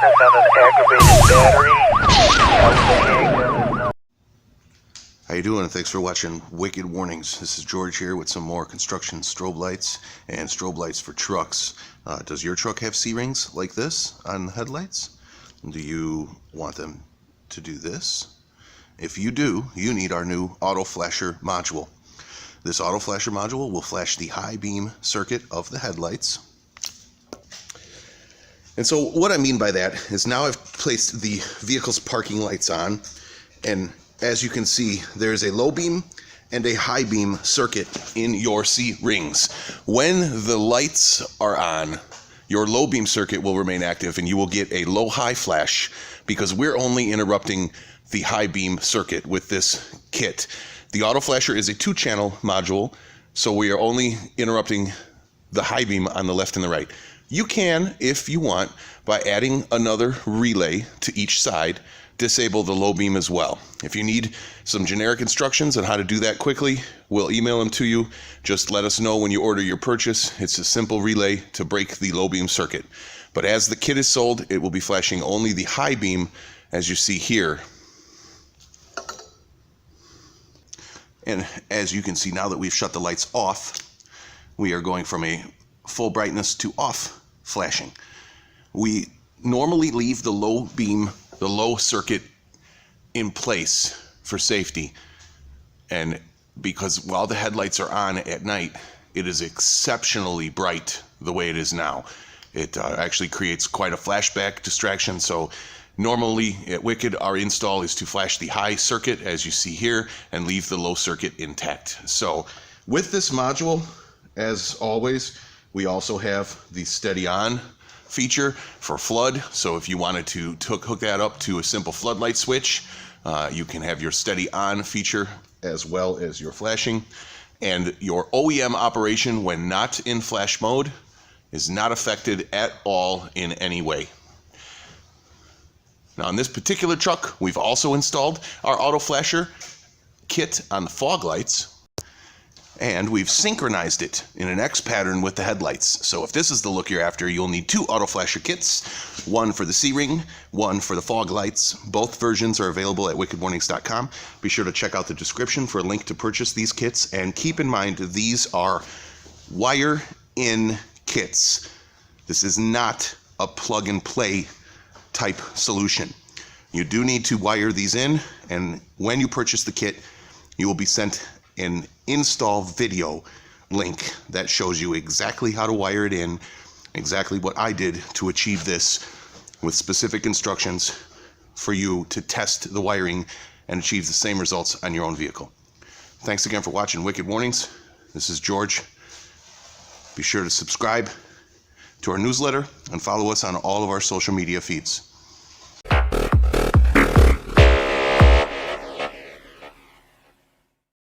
brightness on an aggravated battery. How you doing? Thanks for watching Wicked Warnings. This is George here with some more construction strobe lights and strobe lights for trucks. Does your truck have C-rings like this on the headlights? Do you want them to do this? If you do, you need our new auto flasher module. This auto flasher module will flash the high beam circuit of the headlights. And so what I mean by that is now I've placed the vehicle's parking lights on, and as you can see, there's a low beam and a high beam circuit in your C-rings. When the lights are on, your low beam circuit will remain active and you will get a low-high flash because we're only interrupting the high beam circuit with this kit. The auto flasher is a 2-channel module, so we are only interrupting the high beam on the left and the right. You can, if you want, by adding another relay to each side, disable the low beam as well. If you need some generic instructions on how to do that quickly, we'll email them to you. Just let us know when you order your purchase. It's a simple relay to break the low beam circuit. But as the kit is sold, it will be flashing only the high beam, as you see here. And as you can see, now that we've shut the lights off, we are going from a full brightness to off flashing. We normally leave the low beam, the low circuit in place for safety. And because while the headlights are on at night, it is exceptionally bright the way it is now. It actually creates quite a flashback distraction. So normally at Wicked, our install is to flash the high circuit, as you see here, and leave the low circuit intact. So with this module, as always, we also have the steady on feature for flood. So if you wanted to hook that up to a simple floodlight switch, you can have your steady on feature as well as your flashing. And your OEM operation when not in flash mode is not affected at all in any way. Now on this particular truck, we've also installed our auto flasher kit on the fog lights, and we've synchronized it in an X pattern with the headlights. So if this is the look you're after, you'll need 2 auto flasher kits, one for the C-ring, one for the fog lights. Both versions are available at wickedwarnings.com. Be sure to check out the description for a link to purchase these kits, and keep in mind these are wire-in kits. This is not a plug-and-play type solution. You do need to wire these in, and when you purchase the kit, you will be sent an install video link that shows you exactly how to wire it in, exactly what I did to achieve this, with specific instructions for you to test the wiring and achieve the same results on your own vehicle. Thanks again for watching Wicked Warnings. This is George. Be sure to subscribe to our newsletter and follow us on all of our social media feeds.